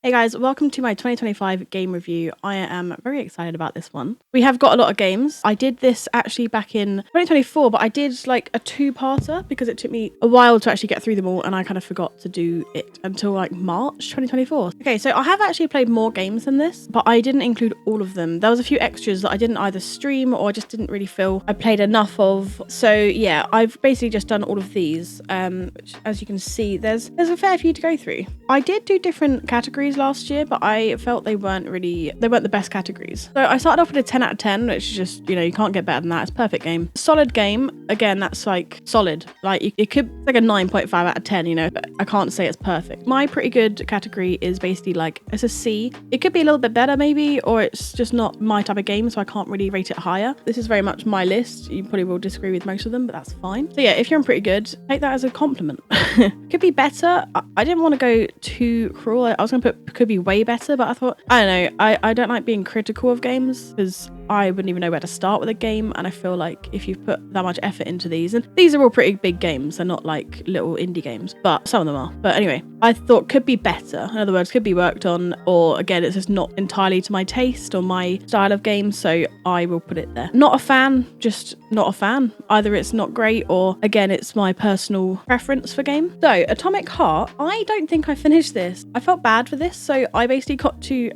Hey guys, welcome to my 2025 game review. I am very excited about this one. We have got a lot of games. I did this actually back in 2024, but I did like a two-parter because it took me a while to actually get through them all and I kind of forgot to do it until like March 2024. Okay, so I have actually played more games than this, but I didn't include all of them. There was a few extras that I didn't either stream or I just didn't really feel I played enough of. So yeah, I've basically just done all of these, which as you can see, there's a fair few to go through. I did do different categories last year, but I felt they weren't the best categories. So I started off with a 10 out of 10, which is just, you can't get better than that. It's a perfect game. Solid game. Again, that's like solid. Like it could like a 9.5 out of 10, but I can't say it's perfect. My pretty good category is basically like, it's a C. It could be a little bit better maybe, or it's just not my type of game, so I can't really rate it higher. This is very much my list. You probably will disagree with most of them, but that's fine. So yeah, if you're in pretty good, take that as a compliment. Could be better. I didn't want to go too cruel. I was going to put could be way better, but I thought, I don't know, I don't like being critical of games because I wouldn't even know where to start with a game, and I feel like if you've put that much effort into these, and these are all pretty big games, they're not like little indie games, but some of them are. But anyway, I thought could be better. In other words, could be worked on, or again, it's just not entirely to my taste or my style of game, so I will put it there. Not a fan, just not a fan. Either it's not great, or again, it's my personal preference for game. So, Atomic Heart, I don't think I finished this. I felt bad for this, so I basically got to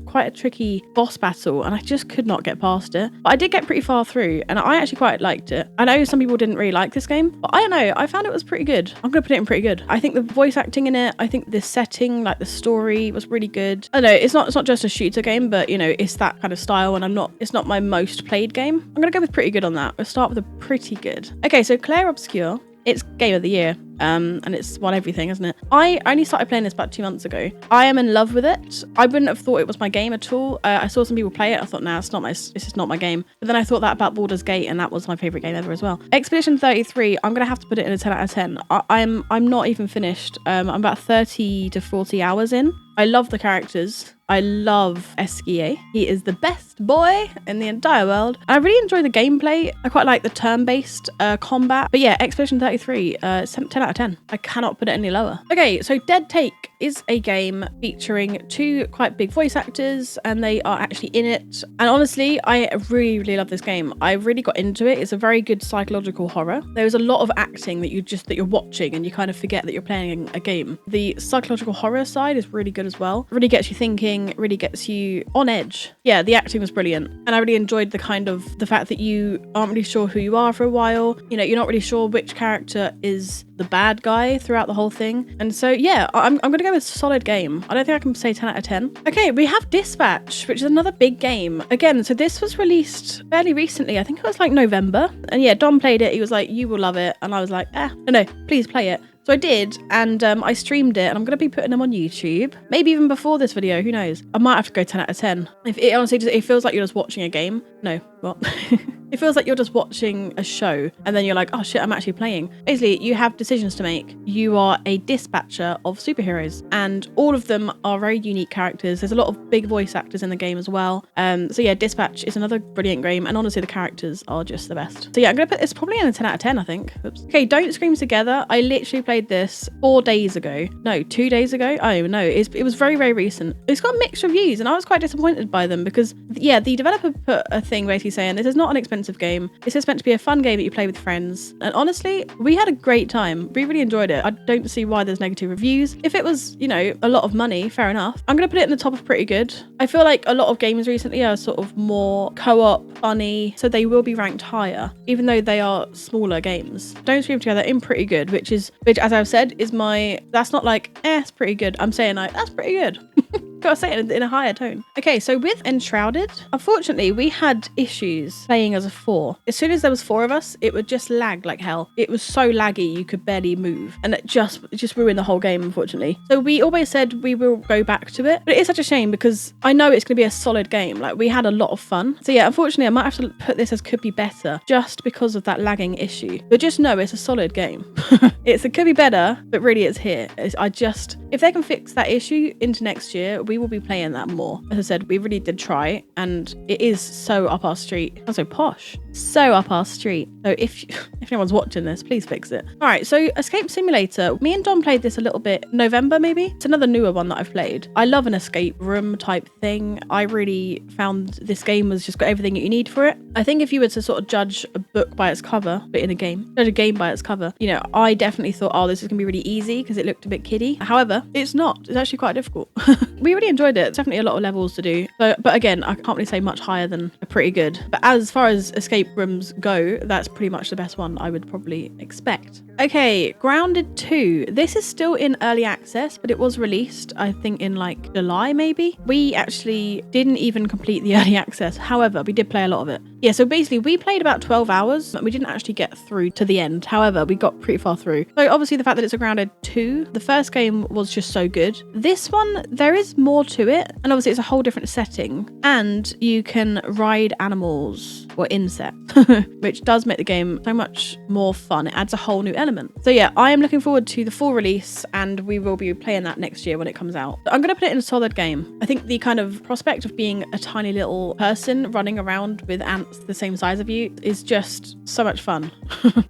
quite a tricky boss battle, and I just could not get past it. But I did get pretty far through, and I actually quite liked it. I know some people didn't really like this game, but I don't know, I found it was pretty good. I'm gonna put it in pretty good. I think the voice acting in it, I think the setting, like the story was really good. I don't know, it's not just a shooter game, but it's that kind of style, and it's not my most played game. I'm gonna go with pretty good on that. We'll start with a pretty good. Okay, so Clair Obscur, it's Game of the Year. And it's won everything, isn't it? I only started playing this about 2 months ago. I am in love with it. I wouldn't have thought it was my game at all. I saw some people play it. I thought, nah, this is not my game. But then I thought that about Baldur's Gate, and that was my favorite game ever as well. Expedition 33, I'm gonna have to put it in a 10 out of 10. I'm not even finished. I'm about 30 to 40 hours in. I love the characters. I love Esquier. He is the best boy in the entire world. I really enjoy the gameplay. I quite like the turn-based combat. But yeah, Expedition 33, 10 out of 10. I cannot put it any lower. Okay, so Dead Take is a game featuring two quite big voice actors, and they are actually in it. And honestly, I really, really love this game. I really got into it. It's a very good psychological horror. There's a lot of acting that you're watching, and you kind of forget that you're playing a game. The psychological horror side is really good as well. It really gets you thinking, really gets you on edge. Yeah, the acting was brilliant. And I really enjoyed the fact that you aren't really sure who you are for a while. You're not really sure which character is the bad guy throughout the whole thing. And so yeah, I'm gonna go with solid game. I don't think I can say 10 out of 10. Okay, we have Dispatch, which is another big game. Again, so this was released fairly recently. I think it was like November. And yeah, Dom played it. He was like, you will love it. And I was like, no, please play it. So I did, and I streamed it, and I'm going to be putting them on YouTube. Maybe even before this video, who knows? I might have to go 10 out of 10. If it honestly it feels like you're just watching a game. No, what? It feels like you're just watching a show, and then you're like, oh shit, I'm actually playing. Basically, you have decisions to make. You are a dispatcher of superheroes, and all of them are very unique characters. There's a lot of big voice actors in the game as well. So yeah, Dispatch is another brilliant game, and honestly, the characters are just the best. So yeah, I'm going to put this probably in a 10 out of 10, I think. Oops. Okay, Don't Scream Together. I literally played this 4 days ago. No, 2 days ago? I don't even know. It was very, very recent. It's got mixed reviews, and I was quite disappointed by them because, yeah, the developer put a thing basically saying this is not an expensive game. This is meant to be a fun game that you play with friends. And honestly, we had a great time. We really enjoyed it. I don't see why there's negative reviews. If it was, a lot of money, fair enough. I'm going to put it in the top of pretty good. I feel like a lot of games recently are sort of more co-op, funny, so they will be ranked higher, even though they are smaller games. Don't Scream Together in pretty good, which as I've said, is that's not like, it's pretty good. I'm saying like, that's pretty good. Gotta say it in a higher tone. Okay, so with Enshrouded, unfortunately, we had issues playing as a 4. As soon as there was 4 of us, it would just lag like hell. It was so laggy, you could barely move. And it just ruined the whole game, unfortunately. So we always said we will go back to it. But it is such a shame because I know it's going to be a solid game. Like, we had a lot of fun. So yeah, unfortunately, I might have to put this as could be better just because of that lagging issue. But just know it's a solid game. It could be better, but really it's here. If they can fix that issue into next year, we will be playing that more. As I said, we really did try, and it is so up our street. And so posh. so up our street. So if anyone's watching this, please fix it. All right, so Escape Simulator. Me and Dom played this a little bit November, maybe. It's another newer one that I've played. I love an escape room type thing. I really found this game has just got everything that you need for it. I think if you were to sort of judge a book by its cover, but in a game, judge a game by its cover, you know, I definitely thought, oh, this is gonna be really easy because it looked a bit kiddie. However, it's not. It's actually quite difficult. We really enjoyed it. It's definitely a lot of levels to do. But again, I can't really say much higher than a pretty good. But as far as escape rooms go, that's pretty much the best one I would probably expect. Okay, Grounded 2. This is still in early access, but it was released, I think, in like July, maybe. We actually didn't even complete the early access. However, we did play a lot of it. Yeah, so basically we played about 12 hours, but we didn't actually get through to the end. However, we got pretty far through. So obviously the fact that it's a Grounded 2, the first game was just so good. This one, there is more to it. And obviously it's a whole different setting. And you can ride animals or insects, which does make the game so much more fun. It adds a whole new element. So yeah, I am looking forward to the full release and we will be playing that next year when it comes out. I'm going to put it in a solid game. I think the kind of prospect of being a tiny little person running around with ants the same size of you is just so much fun.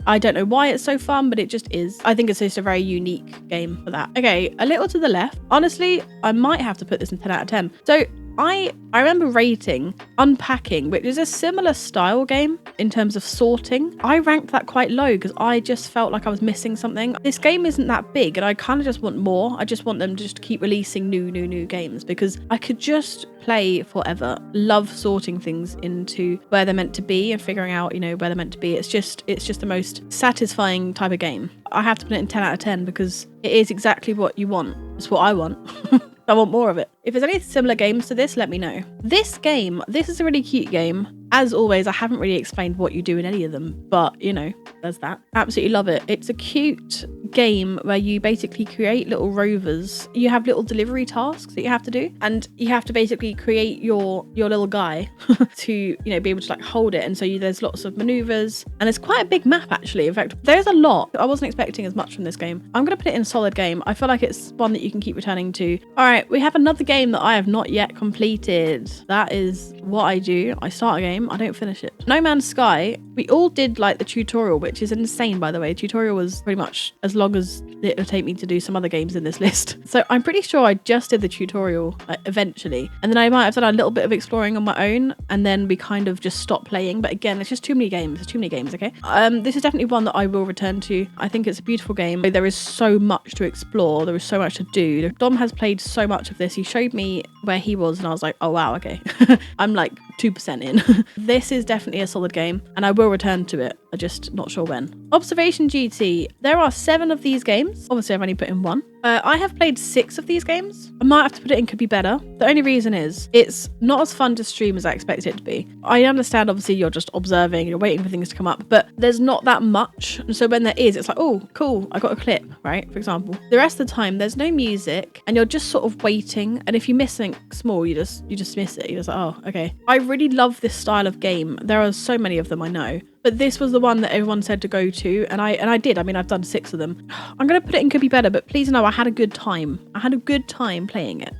I don't know why it's so fun, but it just is. I think it's just a very unique game for that. Okay, a little to the left. Honestly, I might have to put this in 10 out of 10. So I remember rating Unpacking, which is a similar style game in terms of sorting. I ranked that quite low because I just felt like I was missing something. This game isn't that big and I kind of just want more. I just want them to just keep releasing new games because I could just play forever. Love sorting things into where they're meant to be and figuring out, you know, where they're meant to be. It's just the most satisfying type of game. I have to put it in 10 out of 10 because it is exactly what you want. It's what I want. I want more of it. If there's any similar games to this, let me know. This is a really cute game. As always, I haven't really explained what you do in any of them, but you know, there's that. Absolutely love it. It's a cute game where you basically create little rovers. You have little delivery tasks that you have to do, and you have to basically create your little guy to, you know, be able to like hold it. And so there's lots of maneuvers, and it's quite a big map actually. In fact, there's a lot. I wasn't expecting as much from this game. I'm gonna put it in a solid game. I feel like it's one that you can keep returning to. All right, we have another game that I have not yet completed. That is what I do. I start a game, I don't finish it. No Man's Sky, we all did like the tutorial, which is insane, by the way. Tutorial was pretty much as long as it would take me to do some other games in this list. So I'm pretty sure I just did the tutorial eventually. And then I might have done a little bit of exploring on my own, and then we kind of just stopped playing. But again, it's just too many games. There's too many games, okay? This is definitely one that I will return to. I think it's a beautiful game. There is so much to explore. There is so much to do. Dom has played so much of this. He showed me where he was and I was like, oh wow, okay. I'm like 2% in. This is definitely a solid game and I will return to it. I'm just not sure when. Observation GT. There are 7 of these games. Obviously I've only put in 1. I have played 6 of these games. I might have to put it in Could Be Better. The only reason is it's not as fun to stream as I expected it to be. I understand obviously you're just observing, you're waiting for things to come up, but there's not that much. And so when there is, it's like, oh, cool, I got a clip, right? For example. The rest of the time, there's no music and you're just sort of waiting. And if you miss something small, you just miss it. You're just like, oh, okay. I really love this style of game. There are so many of them, I know. But this was the one that everyone said to go to, and I did. I mean, I've done 6 of them. I'm going to put it in Could Be Better, but please know I had a good time. I had a good time playing it.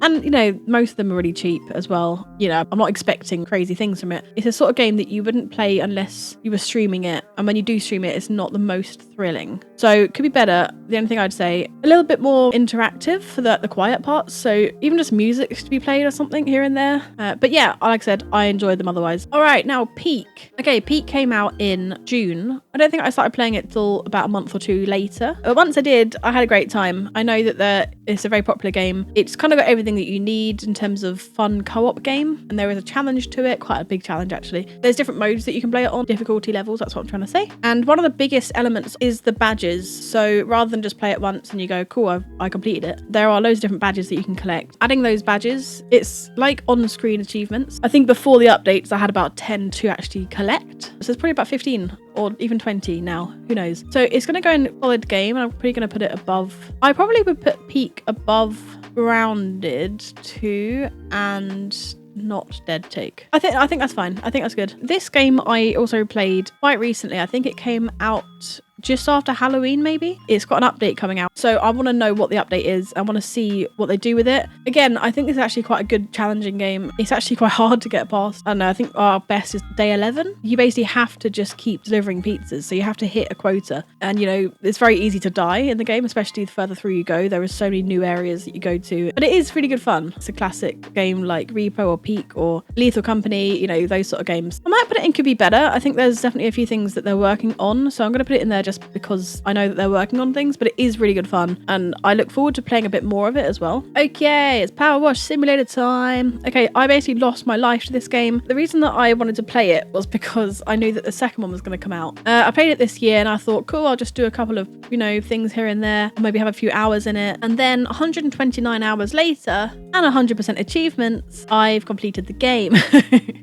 And, you know, most of them are really cheap as well. You know, I'm not expecting crazy things from it. It's a sort of game that you wouldn't play unless you were streaming it. And when you do stream it, it's not the most thrilling. So Could Be Better. The only thing I'd say, a little bit more interactive for the quiet parts. So even just music to be played or something here and there. But yeah, like I said, I enjoyed them otherwise. All right, now Peak. Okay, Peak came out in June. I don't think I started playing it till about a month or 2 later. But once I did, I had a great time. I know that it's a very popular game. It's kind of got everything that you need in terms of fun co-op game, and there is a challenge to it, quite a big challenge actually. There's different modes that you can play it on, difficulty levels, that's what I'm trying to say. And one of the biggest elements is the badges. So rather than just play it once and you go, cool, I completed it, there are loads of different badges that you can collect. Adding those badges, it's like on-screen achievements. I think before the updates I had about 10 to actually collect, so it's probably about 15 or even 20 now, who knows. So it's going to go in solid game, and I'm probably going to put it above, I probably would put Peak above Grounded 2 and not Dead Take. I think that's fine. I think that's good. This game I also played quite recently. I think it came out just after Halloween, maybe. It's got an update coming out. So I want to know what the update is. I want to see what they do with it. Again, I think this is actually quite a good challenging game. It's actually quite hard to get past. I don't know, I think our best is day 11. You basically have to just keep delivering pizzas. So you have to hit a quota. And, you know, it's very easy to die in the game, especially the further through you go. There are so many new areas that you go to. But it is really good fun. It's a classic game like Repo or Peak or Lethal Company, you know, those sort of games. I might put it in Could Be Better. I think there's definitely a few things that they're working on. So I'm going to put it in there just because I know that they're working on things, but it is really good fun. And I look forward to playing a bit more of it as well. Okay, it's Power Wash Simulator time. Okay, I basically lost my life to this game. The reason that I wanted to play it was because I knew that the second one was going to come out. I played it this year and I thought, cool, I'll just do a couple of, you know, things here and there, maybe have a few hours in it. And then 129 hours later and 100% achievements, I've completed the game.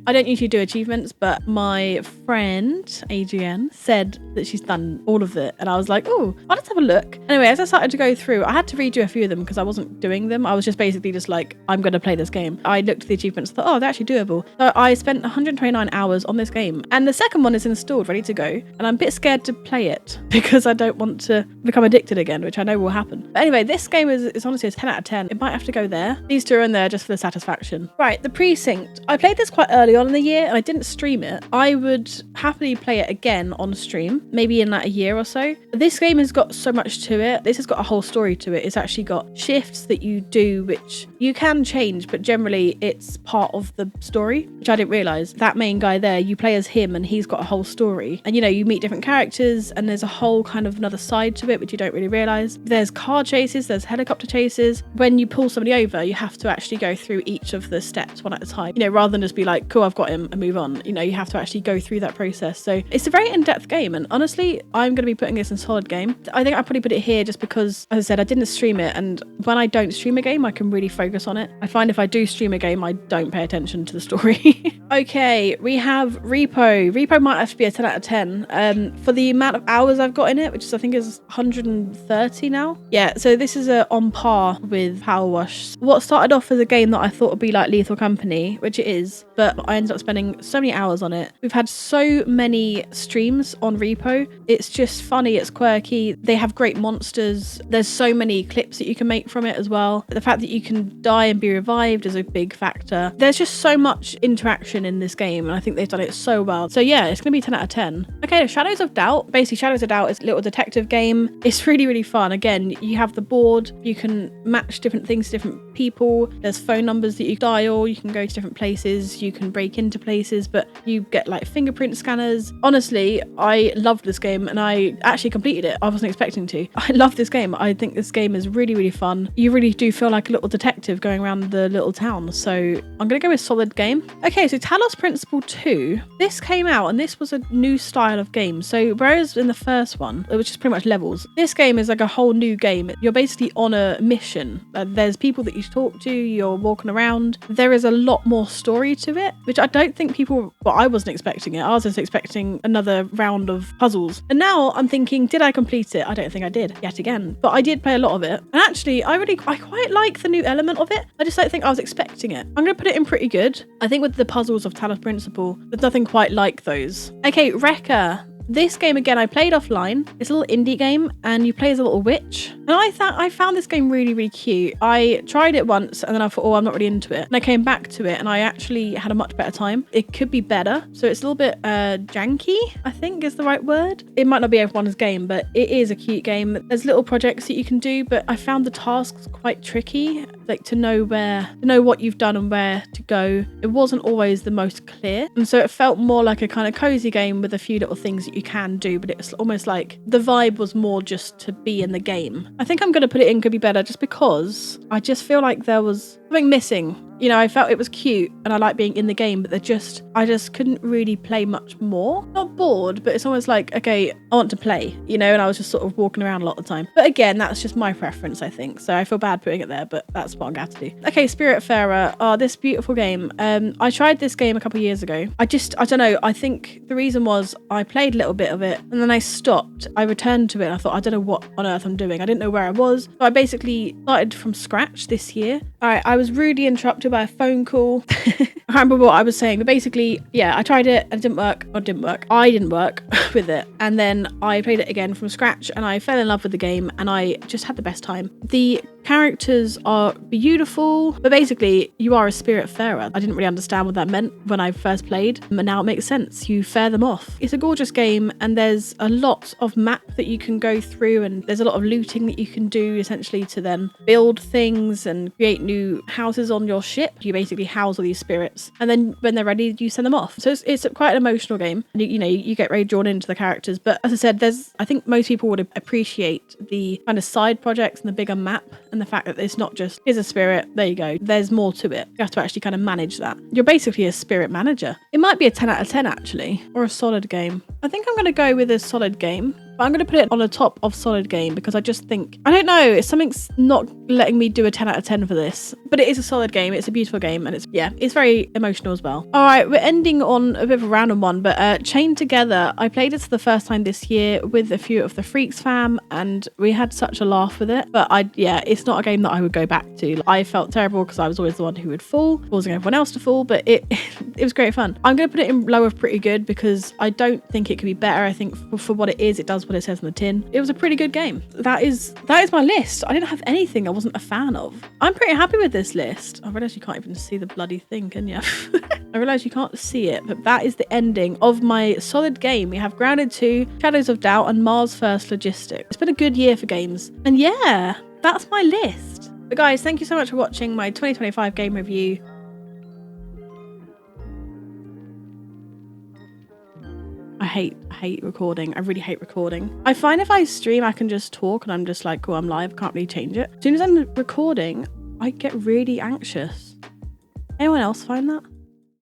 I don't usually do achievements, but my friend, Adrienne, said that she's done all of it. And I was like, oh, I'll just have a look. Anyway, as I started to go through, I had to redo a few of them because I wasn't doing them. I was just basically just like, I'm going to play this game. I looked at the achievements and thought, oh, they're actually doable. So I spent 129 hours on this game. And the second one is installed, ready to go. And I'm a bit scared to play it because I don't want to become addicted again, which I know will happen. But anyway, this game is honestly a 10 out of 10. It might have to go there. These two are in there just for the satisfaction. Right, The Precinct. I played this quite early on in the year and I didn't stream it. I would happily play it again on stream, maybe in like a year or so. This game has got so much to it. This has got a whole story to it. It's actually got shifts that you do, which you can change, but generally it's part of the story, which I didn't realise. That main guy there, you play as him and he's got a whole story. And you know, you meet different characters and there's a whole kind of another side to it, which you don't really realise. There's car chases, there's helicopter chases. When you pull somebody over, you have to actually go through each of the steps one at a time, you know, rather than just be like, cool, I've got him and move on. You know, you have to actually go through that process. So it's a very in-depth game. And honestly, I'm going to be putting this in solid game. I think I probably put it here just because, as I said, I didn't stream it. And when I don't stream a game, I can really focus on it. I find if I do stream a game, I don't pay attention to the story. Okay, we have Repo. Repo might have to be a 10 out of 10 for the amount of hours I've got in it, which is, I think is 130 now. Yeah, so this is on par with Power Wash. What started off as a game that I thought would be like Lethal Company, which it is, but I ended up spending so many hours on it. We've had so many streams on Repo. It's just funny, it's quirky. They have great monsters. There's so many clips that you can make from it as well. The fact that you can die and be revived is a big factor. There's just so much interaction in this game, and I think they've done it so well. So yeah, it's gonna be 10 out of 10. Okay, Shadows of Doubt. Basically, Shadows of Doubt is a little detective game. It's really, really fun. Again, you have the board. You can match different things to different people. There's phone numbers that you dial. You can go to different places. You can break into places, but you get like fingerprint scanners. Honestly, I loved this game and I actually completed it. I wasn't expecting to. I love this game. I think this game is really, really fun. You really do feel like a little detective going around the little town. So I'm going to go with solid game. Okay, so Talos Principle 2. This came out and this was a new style of game. So whereas in the first one, it was just pretty much levels, this game is like a whole new game. You're basically on a mission. There's people that you talk to, you're walking around. There is a lot more story to it, which I don't think people, well, I wasn't expecting it. I was just expecting another round of puzzles. And now I'm thinking, did I complete it? I don't think I did yet again, but I did play a lot of it. And actually, I quite like the new element of it. I just don't think I was expecting it. I'm going to put it in pretty good. I think with the puzzles of Talos Principle, there's nothing quite like those. Okay, Wrecker. This game, again, I played offline. It's a little indie game and you play as a little witch. And I found this game really, really cute. I tried it once and then I thought, oh, I'm not really into it. And I came back to it and I actually had a much better time. It could be better. So it's a little bit janky, I think is the right word. It might not be everyone's game, but it is a cute game. There's little projects that you can do, but I found the tasks quite tricky, like to know what you've done and where to go. It wasn't always the most clear. And so it felt more like a kind of cozy game with a few little things that you can do, but it's almost like the vibe was more just to be in the game. I think I'm going to put it in Could Be Better just because I just feel like there was something missing. You know, I felt it was cute and I like being in the game, but I just couldn't really play much more. Not bored, but it's almost like, okay, I want to play, you know, and I was just sort of walking around a lot of the time. But again, that's just my preference, I think. So I feel bad putting it there, but that's what I'm going to have to do. Okay, Spiritfarer. Oh, this beautiful game. I tried this game a couple of years ago. I don't know. I think the reason was I played a little bit of it and then I stopped. I returned to it and I thought, I don't know what on earth I'm doing. I didn't know where I was. So I basically started from scratch this year. All right, I was rudely interrupted by a phone call. I can't remember what I was saying, but basically, yeah, I tried it and it didn't work. I didn't work with it. And then I played it again from scratch and I fell in love with the game and I just had the best time. The characters are beautiful, but basically you are a Spiritfarer. I didn't really understand what that meant when I first played, but now it makes sense. You fare them off. It's a gorgeous game and there's a lot of map that you can go through and there's a lot of looting that you can do essentially to then build things and create new houses on your ship. You basically house all these spirits and then when they're ready you send them off. So it's quite an emotional game. You get very drawn into the characters, but as I said, I think most people would appreciate the kind of side projects and the bigger map and the fact that it's not just, here's a spirit, there you go. There's more to it. You have to actually kind of manage that. You're basically a spirit manager. It might be a 10 out of 10 actually, or a solid game. I think I'm going to go with a solid game. But I'm going to put it on the top of solid game because I just think, I don't know, something's not letting me do a 10 out of 10 for this. But it is a solid game. It's a beautiful game and it's very emotional as well. All right, we're ending on a bit of a random one, but Chained Together, I played it for the first time this year with a few of the Freaks fam and we had such a laugh with it. But it's not a game that I would go back to. I felt terrible because I was always the one who would fall, causing everyone else to fall, but it was great fun. I'm going to put it in low of pretty good because I don't think it could be better. I think for what it is, it does what it says on the tin. It was a pretty good game. That is my list. I didn't have anything I wasn't a fan of. I'm pretty happy with this list. I realise you can't even see the bloody thing, can you? I realise you can't see it, but that is the ending of my solid game. We have Grounded 2, Shadows of Doubt, and Mars First Logistics. It's been a good year for games. And yeah, that's my list. But guys, thank you so much for watching my 2025 game review. I hate recording. I really hate recording. I find if I stream, I can just talk and I'm just like, cool, I'm live, can't really change it. As soon as I'm recording, I get really anxious. Anyone else find that?